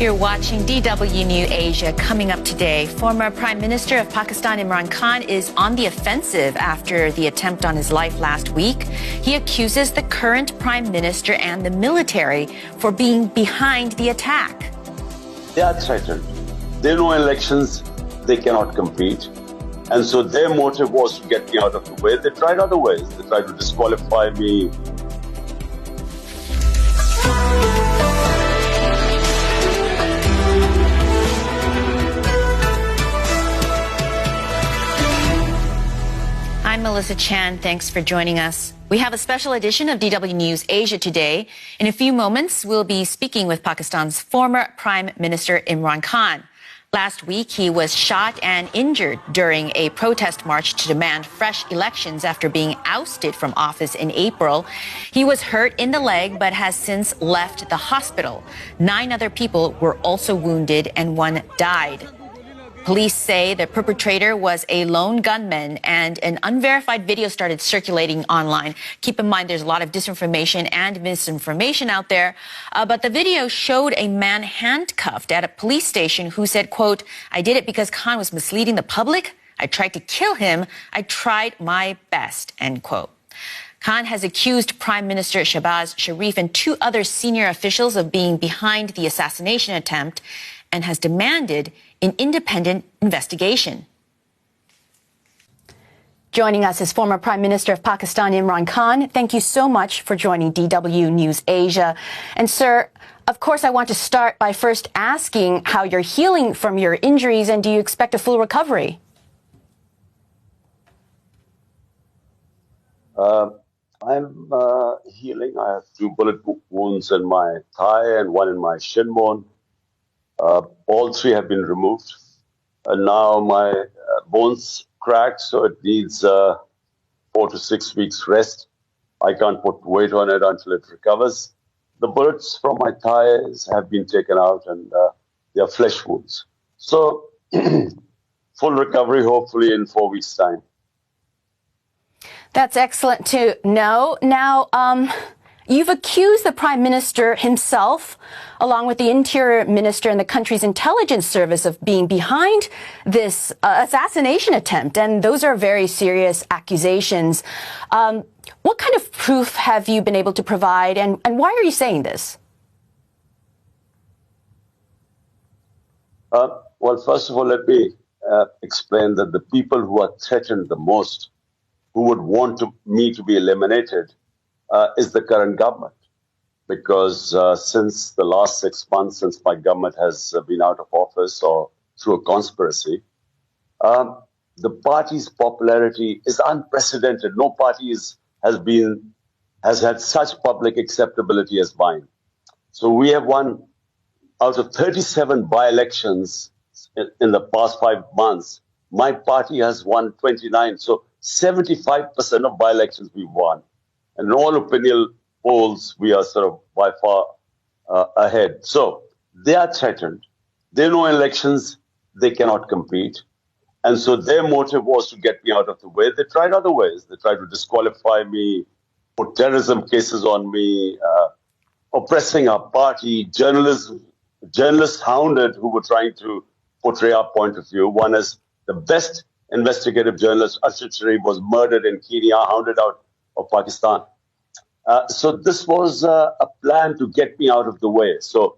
You're watching DW New Asia. Coming up today, former Prime Minister of Pakistan Imran Khan is on the offensive after the attempt on his life last week. He accuses the current Prime Minister and the military for being behind the attack. They are threatened. They know elections, they cannot compete. And so their motive was to get me out of the way. They tried other ways. They tried to disqualify me. I'm Melissa Chan. Thanks for joining us. We have a special edition of DW News Asia today. In a few moments, we'll be speaking with Pakistan's former Prime Minister Imran Khan. Last week, he was shot and injured during a protest march to demand fresh elections after being ousted from office in April. He was hurt in the leg but has since left the hospital. 9 other people were also wounded and 1 died. Police say the perpetrator was a lone gunman, and an unverified video started circulating online. Keep in mind, there's a lot of disinformation and misinformation out there. But the video showed a man handcuffed at a police station who said, quote, "I did it because Khan was misleading the public. I tried to kill him. I tried my best," end quote. Khan has accused Prime Minister Shehbaz Sharif and 2 other senior officials of being behind the assassination attempt and has demanded an independent investigation. Joining us is former Prime Minister of Pakistan, Imran Khan. Thank you so much for joining DW News Asia. And sir, of course, I want to start by first asking how you're healing from your injuries, and do you expect a full recovery? I'm healing. I have 2 bullet wounds in my thigh and 1 in my shin bone. All 3 have been removed. And now my bone's cracked, so it needs 4 to 6 weeks rest. I can't put weight on it until it recovers. The bullets from my thighs have been taken out, and they are flesh wounds. So full recovery, hopefully in 4 weeks' time. That's excellent to know. Now, you've accused the Prime Minister himself, along with the Interior Minister and the country's intelligence service, of being behind this assassination attempt, and those are very serious accusations. What kind of proof have you been able to provide, and why are you saying this? Well, first of all, let me explain that the people who are threatened the most, who would want me to be eliminated, is the current government. Because since the last 6 months, since my government has been out of office or through a conspiracy, the party's popularity is unprecedented. No party has had such public acceptability as mine. So we have won out of 37 by-elections in the past 5 months. My party has won 29. So 75% of by-elections we've won. And in all opinion polls, we are sort of by far ahead. So they are threatened. They know elections, they cannot compete. And so their motive was to get me out of the way. They tried other ways. They tried to disqualify me, put terrorism cases on me, oppressing our party, journalists hounded who were trying to portray our point of view. One is the best investigative journalist, Ashid Sharif, was murdered in Kenya, hounded out of Pakistan. So this was a plan to get me out of the way. So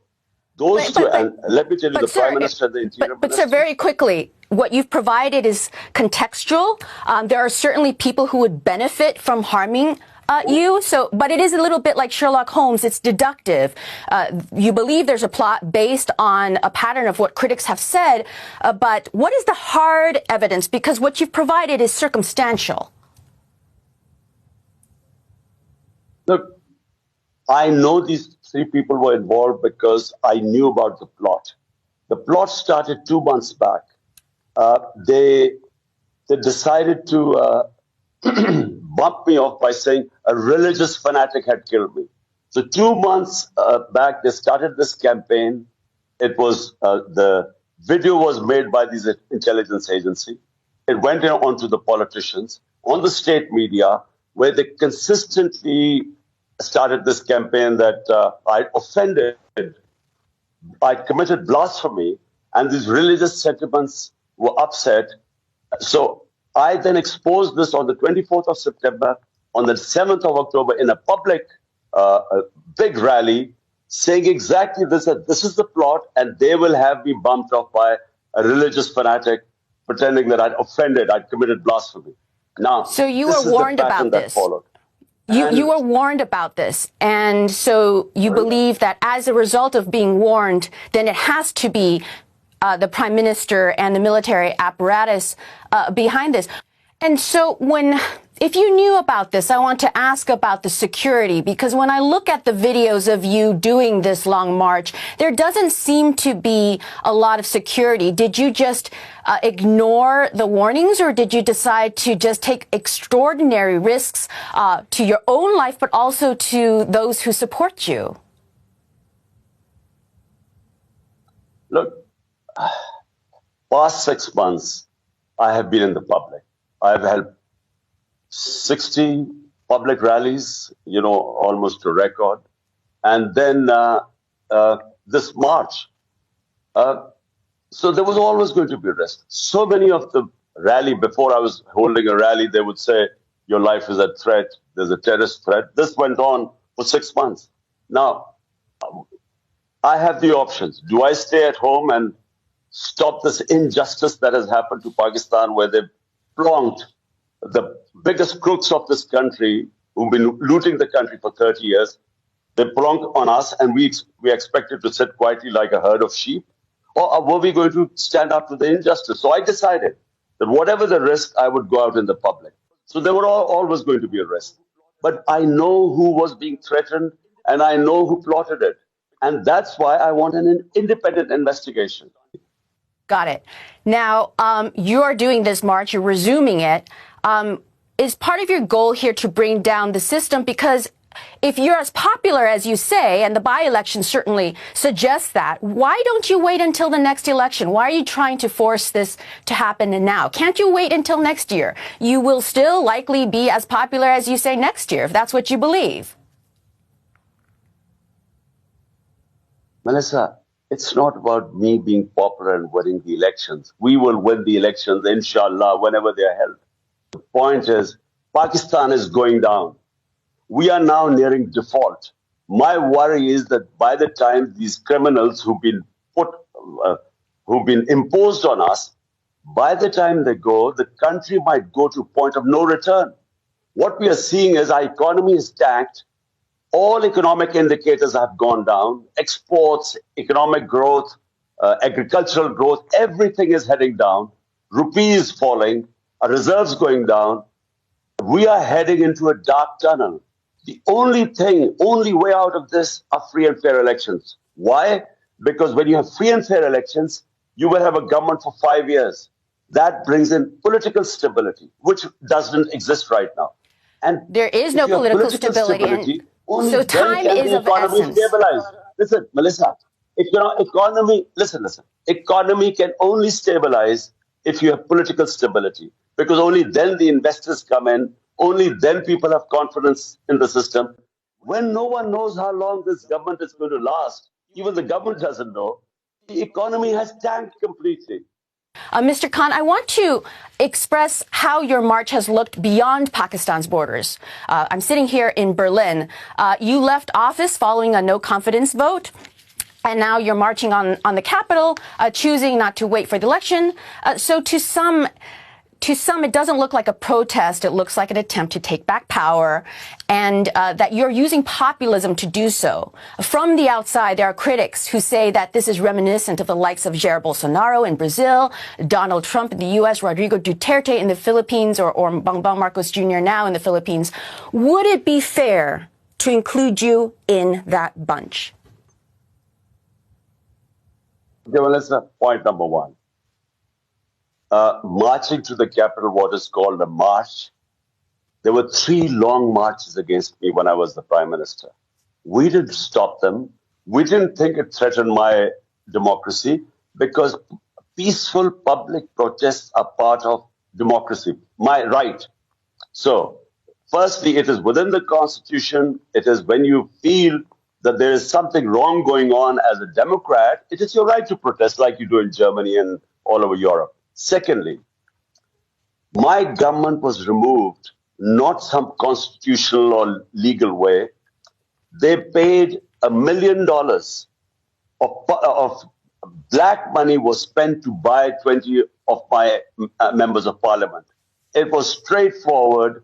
those two, and let me tell you, the Prime Minister and the Interior Minister. But sir, very quickly, what you've provided is contextual. There are certainly people who would benefit from harming you. So, but it is a little bit like Sherlock Holmes. It's deductive. You believe there's a plot based on a pattern of what critics have said. But what is the hard evidence? Because what you've provided is circumstantial. Look, I know these 3 people were involved because I knew about the plot. The plot started 2 months back. They decided to bump me off by saying a religious fanatic had killed me. So 2 months back, they started this campaign. It was the video was made by these intelligence agency. It went on to the politicians, on the state media, where they consistently started this campaign that I offended I committed blasphemy, and these religious sentiments were upset. So I then exposed this on the 24th of September, on the 7th of October, in a public, a big rally, saying exactly this, that this is the plot, and they will have me bumped off by a religious fanatic pretending that I'd offended, I'd committed blasphemy. Now, So you this were is the warned pattern about that this. followed. You were warned about this, and so you believe that as a result of being warned, then it has to be the prime minister and the military apparatus behind this. And so if you knew about this, I want to ask about the security, because when I look at the videos of you doing this long march, there doesn't seem to be a lot of security. Did you just ignore the warnings, or did you decide to just take extraordinary risks to your own life, but also to those who support you? Look, past 6 months, I have been in the public. I've held 60 public rallies, almost to record. And then this March. So there was always going to be risk. So many of the rally, before I was holding a rally, they would say, your life is at threat, there's a terrorist threat. This went on for 6 months. Now, I have the options. Do I stay at home and stop this injustice that has happened to Pakistan, where they've plonked the biggest crooks of this country, who've been looting the country for 30 years? They plonk on us, and we expected to sit quietly like a herd of sheep? Or were we going to stand up to the injustice? So I decided that whatever the risk, I would go out in the public. So there were always going to be a risk. But I know who was being threatened, and I know who plotted it. And that's why I want an independent investigation. Got it. Now, you're doing this march, you're resuming it. Is part of your goal here to bring down the system? Because if you're as popular as you say, and the by-election certainly suggests that, why don't you wait until the next election? Why are you trying to force this to happen now? Can't you wait until next year? You will still likely be as popular as you say next year, if that's what you believe. Melissa, it's not about me being popular and winning the elections. We will win the elections, inshallah, whenever they are held. The point is, Pakistan is going down. We are now nearing default. My worry is that by the time these criminals who've been imposed on us, by the time they go, the country might go to a point of no return. What we are seeing is our economy is tanked. All economic indicators have gone down. Exports, economic growth, agricultural growth, everything is heading down. Rupee is falling, our reserves going down. We are heading into a dark tunnel. The only way out of this are free and fair elections. Why? Because when you have free and fair elections, you will have a government for 5 years. That brings in political stability, which doesn't exist right now. And there is no political stability. So time is of essence. Listen, Melissa, economy can only stabilize if you have political stability, because only then the investors come in, only then people have confidence in the system. When no one knows how long this government is going to last, even the government doesn't know, the economy has tanked completely. Mr. Khan, I want to express how your march has looked beyond Pakistan's borders. I'm sitting here in Berlin. You left office following a no-confidence vote, and now you're marching on the Capitol, choosing not to wait for the election. So to some, it doesn't look like a protest. It looks like an attempt to take back power, and that you're using populism to do so. From the outside, there are critics who say that this is reminiscent of the likes of Jair Bolsonaro in Brazil, Donald Trump in the U.S., Rodrigo Duterte in the Philippines, or Bongbong Marcos Jr. now in the Philippines. Would it be fair to include you in that bunch? Okay, well, that's point number one. Marching to the Capitol, what is called a march. There were 3 long marches against me when I was the Prime Minister. We didn't stop them. We didn't think it threatened my democracy, because peaceful public protests are part of democracy, my right. So, firstly, it is within the Constitution. It is when you feel that there is something wrong going on as a Democrat, it is your right to protest like you do in Germany and all over Europe. Secondly, my government was removed, not some constitutional or legal way. They paid $1 million of black money was spent to buy 20 of my members of parliament. It was straightforward,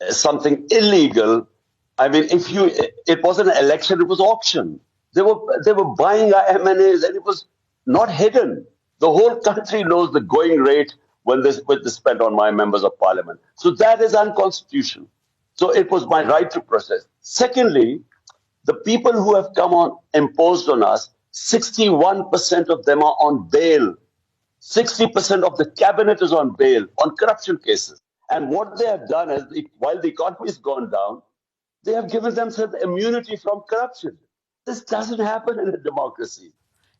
something illegal. I mean, it wasn't an election, it was auction. They were buying our MNAs, and it was not hidden. The whole country knows the going rate when they spent on my members of parliament. So that is unconstitutional. So it was my right to protest. Secondly, the people who have come on imposed on us, 61% of them are on bail. 60% of the cabinet is on bail on corruption cases. And what they have done is, while the economy has gone down, they have given themselves immunity from corruption. This doesn't happen in a democracy.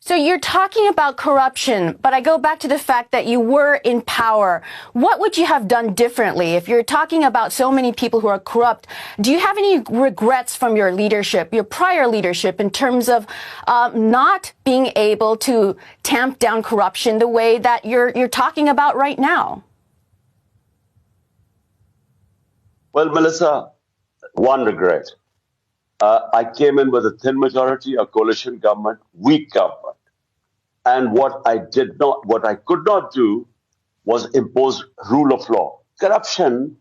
So you're talking about corruption, but I go back to the fact that you were in power. What would you have done differently? If you're talking about so many people who are corrupt, do you have any regrets from your leadership, your prior leadership, in terms of not being able to tamp down corruption the way that you're talking about right now? Well, Melissa, one regret. I came in with a thin majority, a coalition government, weak government. And what I could not do was impose rule of law. Corruption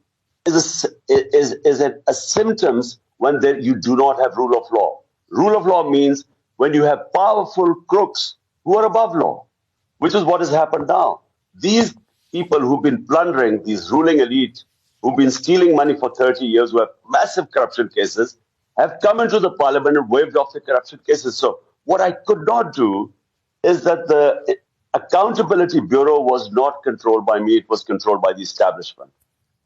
is a symptoms when you do not have rule of law. Rule of law means when you have powerful crooks who are above law, which is what has happened now. These people who've been plundering, these ruling elite, who've been stealing money for 30 years, who have massive corruption cases, have come into the parliament and waived off the corruption cases. So what I could not do is that the Accountability Bureau was not controlled by me, it was controlled by the establishment.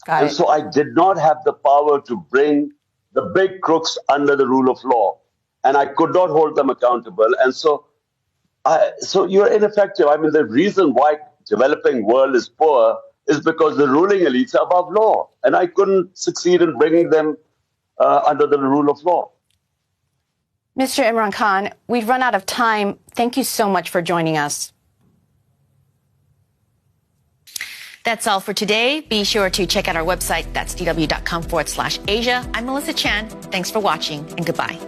And so I did not have the power to bring the big crooks under the rule of law, and I could not hold them accountable. And so you're ineffective. I mean, the reason why developing world is poor is because the ruling elites are above law, and I couldn't succeed in bringing them under the rule of law. Mr. Imran Khan, we've run out of time. Thank you so much for joining us. That's all for today. Be sure to check out our website. That's dw.com/Asia. I'm Melissa Chan. Thanks for watching, and goodbye.